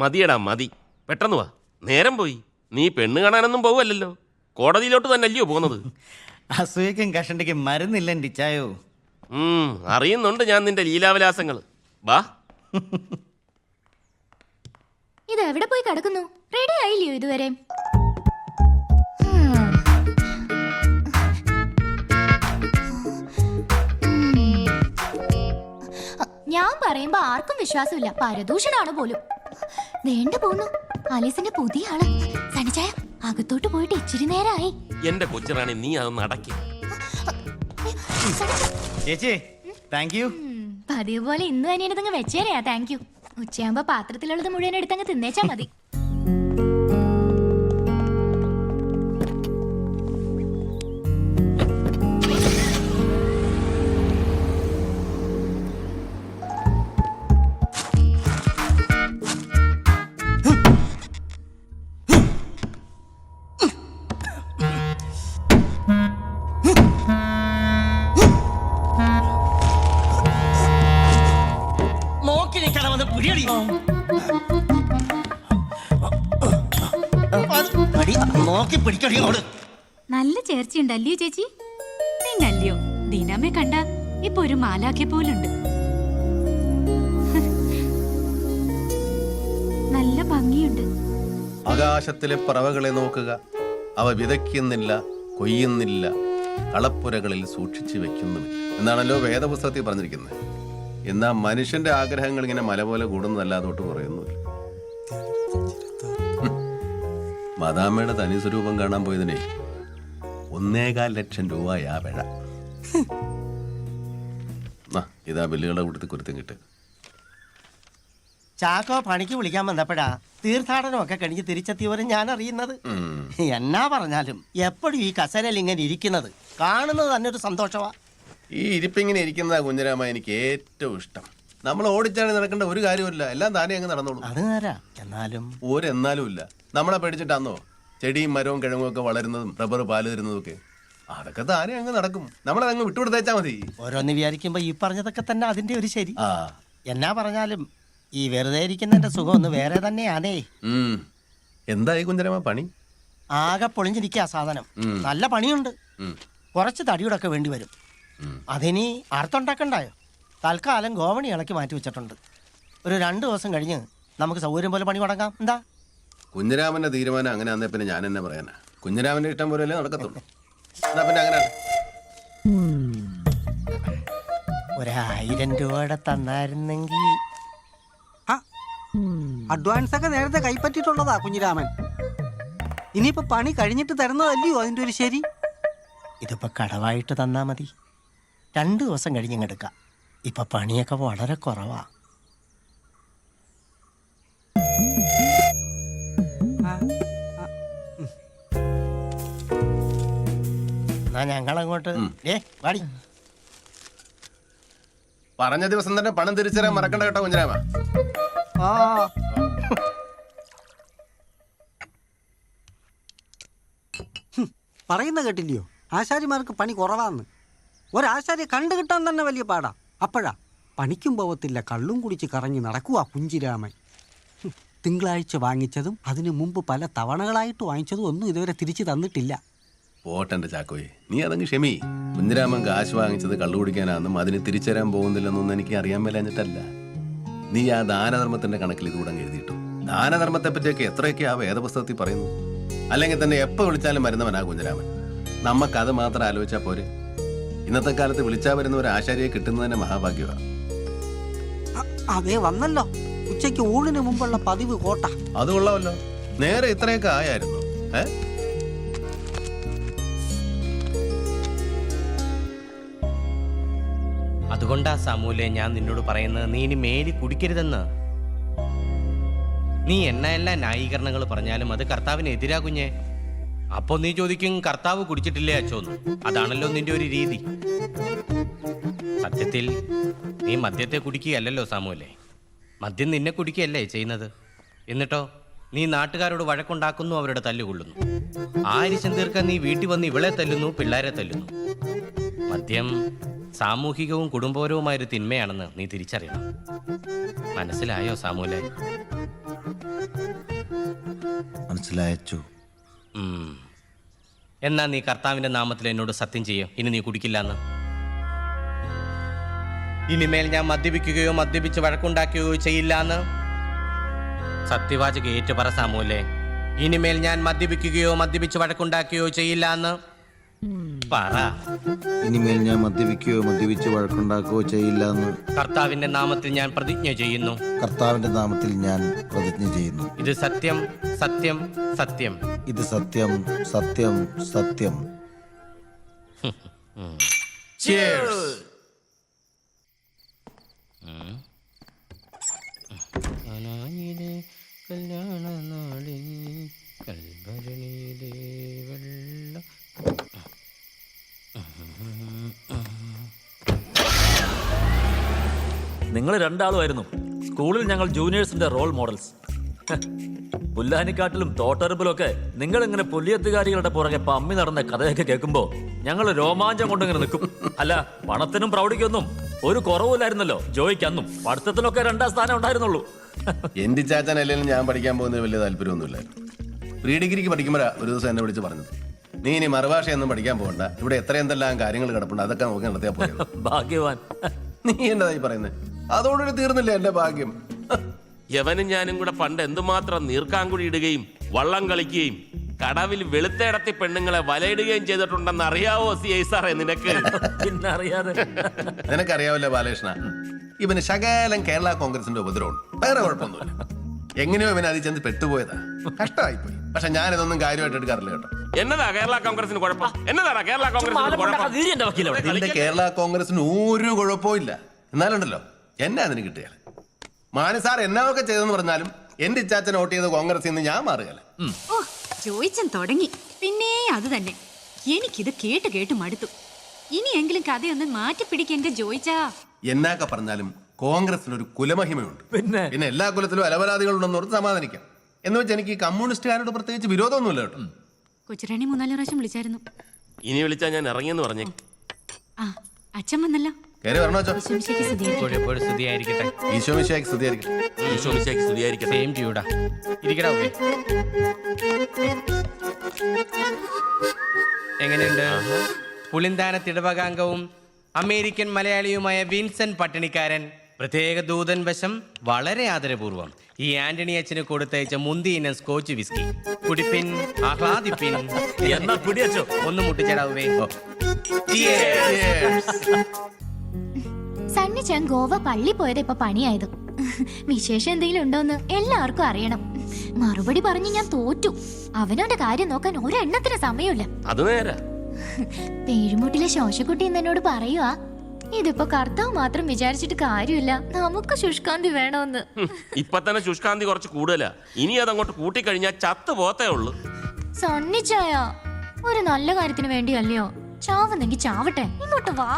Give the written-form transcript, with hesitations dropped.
മതിയടാ മതി, പെട്ടെന്ന് വാ, നേരം പോയി. നീ പെണ്ണ് കാണാനൊന്നും പോവല്ലോ, കോടതിയിലോട്ട് തന്നെ അല്ലയോ പോകുന്നത്? അസൂയക്കും കഷണ്ടിക്കും മരുന്നില്ല ടിച്ചായോ. അറിയുന്നുണ്ട് ഞാൻ നിന്റെ ലീലാവിലാസങ്ങൾ. വാ. ഇത് എവിടെ പോയി കിടക്കുന്നു? റെഡി ആയില്ലയോ ഇതുവരെ? ഞാൻ പറയുമ്പോ ആർക്കും വിശ്വാസമില്ല, പരദൂഷണാണ് പോലും. വേണ്ട പോന്നു ആലീസിന്റെ പുതിയ ആള്. സനിച്ചായ അകത്തോട്ട് പോയിട്ട് ഇച്ചിരി നേരമായി. എന്റെ കൊച്ചിറാണി, നീ അതൊന്ന് അടക്കി. ചേച്ചി താങ്ക് യു. പതിവ് പോലെ ഇന്ന് തന്നെ എടുത്തങ്ങ് വെച്ചേരാ. Thank you. ഉച്ചയാകുമ്പോ പാത്രത്തിലുള്ളത് മുഴുവൻ എടുത്തങ്ങ് തിന്നേച്ചാ മതി. നല്ല ചേർച്ചയുണ്ടല്ലയോ ചേച്ചി? പിന്നല്ലയോ, ദീനാമ്മയെ കണ്ട ഇപ്പൊ ഒരു മാലാഖെ പോലുണ്ട്. നല്ല ഭംഗിയുണ്ട്. ആകാശത്തിലെ പറവകളെ നോക്കുക, അവ വിതയ്ക്കുന്നില്ല, കൊയ്യുന്നില്ല, കളപ്പുരകളിൽ സൂക്ഷിച്ചു വെക്കുന്നുമില്ല എന്നാണല്ലോ വേദപുസ്തകത്തിൽ പറഞ്ഞിരിക്കുന്നത്. എന്നാ മനുഷ്യന്റെ ആഗ്രഹങ്ങൾ ഇങ്ങനെ മല പോലെ കൂടുന്നതല്ലാതോട്ട് പറയുന്നില്ല. മദാമ്മയുടെ തനി സ്വരൂപം കാണാൻ പോയതിനെ 1.25 ലക്ഷം രൂപയാ പിഴ. ഇതാ ബില്ലുകളുടെ കൂട്ടത്തിൽ കുരുത്തം കിട്ടുക. ചാക്കോ പണിക്ക് വിളിക്കാൻ വന്നപ്പോഴാ തീർത്ഥാടനമൊക്കെ കഴിഞ്ഞ് തിരിച്ചെത്തിയവരും ഞാൻ അറിയുന്നത്. എന്നാ പറഞ്ഞാലും എപ്പോഴും ഈ കസേരയിൽ ഇങ്ങനെ ഇരിക്കുന്നത് കാണുന്നത് തന്നെ ഒരു സന്തോഷമാ. ഈ ഇരിപ്പിങ്ങനെ ഇരിക്കുന്നതാ കുഞ്ഞരാമ എനിക്ക് ഏറ്റവും ഇഷ്ടം. നമ്മൾ ഓടിച്ചാണ് നടക്കേണ്ട ഒരു കാര്യമില്ല, എല്ലാം താനേ അങ്ങ് നടന്നോളൂ. അത് നേരാ. എന്നാലും ഒരെന്നാലും ഇല്ല. നമ്മളെ പേടിച്ചിട്ടാന്നോ ചെടിയും മരവും കിഴങ്ങും ഒക്കെ വളരുന്നതും റബ്ബർ പാല് തരുന്നതും ഒക്കെ? അതൊക്കെ താനേ അങ്ങ് നടക്കും. നമ്മളതങ്ങ് വിട്ടുകൊടുത്തേച്ചാ മതി. ഓരോന്ന് വിചാരിക്കുമ്പോ ഈ പറഞ്ഞതൊക്കെ തന്നെ അതിന്റെ ഒരു ശരി. എന്നാ പറഞ്ഞാലും ഈ വെറുതെ ഇരിക്കുന്നതിന്റെ സുഖം ഒന്ന് വേറെ തന്നെയാണേ. എന്തായി കുഞ്ഞരാമ പണി? ആകെ പൊളിഞ്ഞിരിക്കുക സാധനം. നല്ല പണിയുണ്ട്. കുറച്ച് തടിയോടൊക്കെ വേണ്ടി വരും. അതിനി അർത്ഥമുണ്ടാക്കണ്ടായോ? തൽക്കാലം ഗോവണി ഇളക്കി മാറ്റി വെച്ചിട്ടുണ്ട്. ഒരു 2 ദിവസം കഴിഞ്ഞ് നമുക്ക് സൗകര്യം പോലെ പണി തുടങ്ങാം. എന്താ? കുഞ്ഞരാമന്റെ തീരുമാനം അങ്ങനെ ആന്നേ പിന്നെ ഞാൻ എന്നെ പറയാനാ. കുഞ്ഞരാമന്റെ ഇഷ്ടം പോലെയല്ലേ നടക്കത്തുള്ളൂ. എന്നാ പിന്നെ അങ്ങനെ 1000 രൂപയുടെ തന്നായിരുന്നെങ്കിൽ. അഡ്വാൻസ് ഒക്കെ നേരത്തെ കൈപ്പറ്റിയിട്ടുള്ളതാ കുഞ്ഞിരാമൻ. ഇനിയിപ്പോ പണി കഴിഞ്ഞിട്ട് തരുന്നതല്ലയോ അതിന്റെ ഒരു ശരി? ഇതിപ്പോ കടവായിട്ട് തന്നാ മതി. 2 ദിവസം കഴിഞ്ഞെടുക്കാം. ഇപ്പൊ പണിയൊക്കെ വളരെ കുറവാ. എന്നാ ഞങ്ങളങ്ങോട്ട് വാടി. പറഞ്ഞ ദിവസം തന്നെ പണം തിരിച്ചു തരാൻ മറക്കണ്ട കേട്ടോ കുഞ്ഞരാമ. പറയുന്ന കേട്ടില്ലയോ, ആശാരിമാർക്ക് പണി കുറവാന്ന്. ഒരാശാരിയെ കണ്ടു കിട്ടാൻ തന്നെ വലിയ പാടാ. അപ്പോഴാ പണിക്കും പോവത്തില്ല, കള്ളും കുടിച്ച് കറങ്ങി നടക്കുക കുഞ്ചിരാമൻ. തിങ്കളാഴ്ച വാങ്ങിച്ചതും അതിനു മുമ്പ് പല തവണകളായിട്ട് വാങ്ങിച്ചതും ഒന്നും ഇതുവരെ തിരിച്ചു തന്നിട്ടില്ല. പോട്ടെന്റെ ചാക്കോയെ, നീ അതങ്ങ് ക്ഷമി. കുഞ്ഞിരാമൻ കാശ് വാങ്ങിച്ചത് കള്ളു കുടിക്കാനാണെന്നും അതിന് തിരിച്ചു തരാൻ പോകുന്നില്ലെന്നൊന്നും എനിക്ക് അറിയാൻ മേലാഞ്ഞിട്ടല്ല. നീ ആ ദാനധർമ്മത്തിന്റെ കണക്കിൽ ഇതുകൂടെ എഴുതിയിട്ടു. ദാനധർമ്മത്തെ പറ്റിയൊക്കെ എത്രയൊക്കെ ആ വേദപുസ്തകത്തിൽ പറയുന്നു. അല്ലെങ്കിൽ തന്നെ എപ്പോ വിളിച്ചാലും വരുന്നവനാ കുഞ്ഞിരാമൻ. നമുക്കത് മാത്രം ആലോചിച്ചാൽ പോരെ. ഇന്നത്തെ കാലത്ത് വിളിച്ചാ വരുന്ന ഒരു ആശാരിയെ കിട്ടുന്നതന്നെ മഹാഭാഗ്യമാണ്. അതേ വന്നല്ലോ, ഉച്ചയ്ക്ക് ഊണിന് മുമ്പുള്ള പതിവ് കോട്ട. അത് കൊള്ളാമല്ലോ. നേരെ ഇത്രയൊക്കെ ആയായിരുന്നു. അതുകൊണ്ടാ സാമൂലെ ഞാൻ നിന്നോട് പറയുന്നത്, നീ ഇനി മേലി കുടിക്കരുതെന്ന്. നീ എന്നെല്ലാം ന്യായീകരണങ്ങൾ പറഞ്ഞാലും അത് കർത്താവിനെതിരാ കുഞ്ഞെ. അപ്പൊ നീ ചോദിക്കും, കർത്താവ് കുടിച്ചിട്ടില്ലേ അച്ചോന്ന്? അതാണല്ലോ നിന്റെ ഒരു രീതി. സത്യത്തിൽ നീ മദ്യത്തെ കുടിക്കുകയല്ലോ സാമൂലെ, മദ്യം നിന്നെ കുടിക്കുകയല്ലേ ചെയ്യുന്നത്. എന്നിട്ടോ നീ നാട്ടുകാരോട് വഴക്കുണ്ടാക്കുന്നു, അവരുടെ തല്ലുകൊള്ളുന്നു. ആ അരിശം തീർക്കാൻ നീ വീട്ടിൽ വന്ന് ഇവളെ തല്ലുന്നു, പിള്ളേരെ തല്ലുന്നു. മദ്യം സാമൂഹികവും കുടുംബപരവുമായ ഒരു തിന്മയാണെന്ന് നീ തിരിച്ചറിയണം. മനസ്സിലായോ സാമൂലെ? മനസ്സിലായച്ചു. എന്നാ നീ കർത്താവിന്റെ നാമത്തിൽ എന്നോട് സത്യം ചെയ്യോ, ഇനി നീ കുടിക്കില്ലെന്ന്. ഇനിമേൽ ഞാൻ മദ്യപിക്കുകയോ മദ്യപിച്ച് വഴക്കുണ്ടാക്കുകയോ ചെയ്യില്ലാന്ന് സത്യവാചക ഏറ്റു പറ സാമൂലെ. ഇനിമേൽ ഞാൻ മദ്യപിക്കുകയോ മദ്യപിച്ച് വഴക്കുണ്ടാക്കുകയോ ചെയ്യില്ലാന്ന് പറ. ഇനിമേൽ ഞാൻ മദ്യപിക്കുകയോ മദ്യപിച്ച് വഴക്കുണ്ടാക്കുകയോ ചെയ്യില്ല എന്ന് കർത്താവിന്റെ നാമത്തിൽ ഞാൻ പ്രതിജ്ഞ ചെയ്യുന്നു. കർത്താവിന്റെ നാമത്തിൽ ഞാൻ പ്രതിജ്ഞ ചെയ്യുന്നു. ഇത് സത്യം, സത്യം, സത്യം. ഇത് സത്യം, സത്യം, സത്യം. നിങ്ങൾ രണ്ടാളുമായിരുന്നു സ്കൂളിൽ ഞങ്ങൾ ജൂനിയേഴ്സിന്റെ റോൾ മോഡൽസ്. പുല്ലാനിക്കാട്ടിലും തോട്ടറുപ്പിലും ഒക്കെ നിങ്ങൾ ഇങ്ങനെ പുല്ലിയത്തുകാരികളുടെ പുറകെ പമ്മി നടന്ന കഥയൊക്കെ കേൾക്കുമ്പോ ഞങ്ങൾ രോമാഞ്ചം കൊണ്ടിങ്ങനെ നിൽക്കും. അല്ല, പണത്തിനും പ്രൗഢിക്കൊന്നും ഒരു കുറവില്ലായിരുന്നല്ലോ ജോയിക്ക്. അന്നും പഠിത്തത്തിനൊക്കെ 2ാം സ്ഥാനം ഉണ്ടായിരുന്നുള്ളൂ. എന്റെ ചാച്ചൻ അല്ലെങ്കിലും ഞാൻ പഠിക്കാൻ പോകുന്നത് വലിയ താല്പര്യമൊന്നുമില്ലായിരുന്നു. പ്രീ ഡിഗ്രിക്ക് പഠിക്കുമ്പോഴാ ഒരു ദിവസം എന്നെ വിളിച്ച് പറഞ്ഞത്, നീ ഇനി മറുഭാഷയൊന്നും പഠിക്കാൻ പോകണ്ട, ഇവിടെ എത്രയെന്തെല്ലാം കാര്യങ്ങൾ കിടപ്പുണ്ട്, അതൊക്കെ നോക്കി നടത്തിയാ പോയത്. ഭാഗ്യവാൻ. നീ എന്നതായി പറയുന്നത്? അതോടൊരു തീർന്നില്ല എന്റെ ഭാഗ്യം. യവനും ഞാനും കൂടെ പണ്ട് എന്തുമാത്രം നീർക്കാങ്കുഴി ഇടുകയും വള്ളം കളിക്കുകയും കടവിൽ വെളുത്തേടത്തി പെണ്ണുങ്ങളെ വലയിടുകയും ചെയ്തിട്ടുണ്ടെന്ന് അറിയാവോ CI സാറേ നിനക്ക്? പിന്നെ അറിയാതെ. നിനക്കറിയാവല്ലോ ബാലകൃഷ്ണ, ഇവന് ശകലം കേരള കോൺഗ്രസിന്റെ ഉപദ്രവമുണ്ട്, വേറെ കുഴപ്പമൊന്നുമില്ല. എങ്ങനെയോ ഇവൻ അതിൽ ചെന്ന് പെട്ടുപോയതാ, കഷ്ടമായിപ്പോയി. പക്ഷെ ഞാനിതൊന്നും കാര്യമായിട്ട് എടുക്കാറില്ല കേട്ടോ. എന്നതാ കേരള കോൺഗ്രസിന് കുഴപ്പം? എന്നതാ കേരള കോൺഗ്രസിന് കുഴപ്പം? എന്റെ കേരള കോൺഗ്രസിന് ഒരു കുഴപ്പവും ഇല്ല. എന്നാലുണ്ടല്ലോ എന്നെ അതിന് കിട്ടുകയല്ല. മാനസാർ എന്നാവൊക്കെ ചെയ്തെന്ന് പറഞ്ഞാലും എന്റെ ഇച്ചാച്ചൻ വോട്ട് ചെയ്ത് കോൺഗ്രസിൽ നിന്ന് ഞാൻ മാറുകയല്ല. ഓ, ചോദിച്ചൻ തുടങ്ങി. പിന്നെ അത് തന്നെ, എനിക്കിത് കേട്ട് കേട്ട് മടുത്തു. ഇനിയെങ്കിലും കഥയൊന്ന് മാറ്റിപ്പിടിക്കുക എന്റെ ജോയിച്ചാ. എന്നൊക്കെ പറഞ്ഞാലും കോൺഗ്രസിനൊരു കുലമഹിമയുണ്ട്. പിന്നെ എല്ലാ കുലത്തിലും അലപരാധികളുണ്ടെന്ന് ഓർത്ത് സമാധാനിക്കാം. എന്ന് വെച്ചാൽ എനിക്ക് ഈ കമ്മ്യൂണിസ്റ്റുകാരോട് പ്രത്യേകിച്ച് വിരോധമൊന്നുമില്ല കേട്ടോ. കൊച്ചുറാണി 3-4 പ്രാവശ്യം വിളിച്ചായിരുന്നു. ഇനി വിളിച്ചാ ഞാൻ ഇറങ്ങിയെന്ന് പറഞ്ഞേ. ആ, അച്ഛൻ വന്നല്ലോ. കയറി വരണോ ചോ? എപ്പോഴും സ്തുതിയായിരിക്കട്ടെ. ഈശോ മിശിഹായ്ക്ക് സ്തുതിയായിരിക്കട്ടെ. ഈശോ മിശിഹായ്ക്ക് സ്തുതിയായിരിക്കട്ടെ. സെയിം ട്യൂടാ. ഇരിക്കടാ. എങ്ങനെയുണ്ട്? പുളിന്താനത്തിടവകാംഗവും അമേരിക്കൻ മലയാളിയുമായ വിൻസെന്റ് പട്ടിണിക്കാരൻ പ്രത്യേക ദൂതൻ വശം വളരെ ആദരപൂർവ്വം ഈ ആന്റണി അച്ഛന് കൊടുത്തയച്ച മുന്തി ഇനം സ്കോച്ച് വിസ്കി കുടിപ്പിൻ, ആഹ്ലാദിപ്പിൻ. എന്നാ പിടിയച്ചോ. ഒന്ന് മുട്ടിച്ചടാവേ. സണ്ണിച്ചാൻ ഗോവ പള്ളി പോയത് ഇപ്പൊ പണിയായത്. വിശേഷം എന്തെങ്കിലും ഉണ്ടോന്ന് എല്ലാവർക്കും അറിയണം. മറുപടി പറഞ്ഞ് ഞാൻ തോറ്റു. അവനവന്റെ കാര്യം നോക്കാൻ ഒരെണ്ണത്തിന് സമയമില്ല. അത് നേരെ. പേഴുമുട്ടിലെ ശോശക്കുട്ടി എന്നോട് പറയുവാ, ഇതിപ്പോ കർത്താവ് മാത്രം വിചാരിച്ചിട്ട് കാര്യമില്ല, നമുക്ക് ശുഷ്കാന്തി വേണമെന്ന്. ഇപ്പൊ തന്നെ ശുഷ്കാന്തി കുറച്ച് കൂടുതലാ. ഇനി അതങ്ങോട്ട് കൂട്ടിക്കഴിഞ്ഞാൽ ചത്തു പോത്തേ ഉള്ളു. സണ്ണിച്ചായ ഒരു നല്ല കാര്യത്തിന് വേണ്ടിയല്ലയോ? ചാവുന്നെങ്കി ചാവട്ടെ, ഇങ്ങോട്ട് വാ.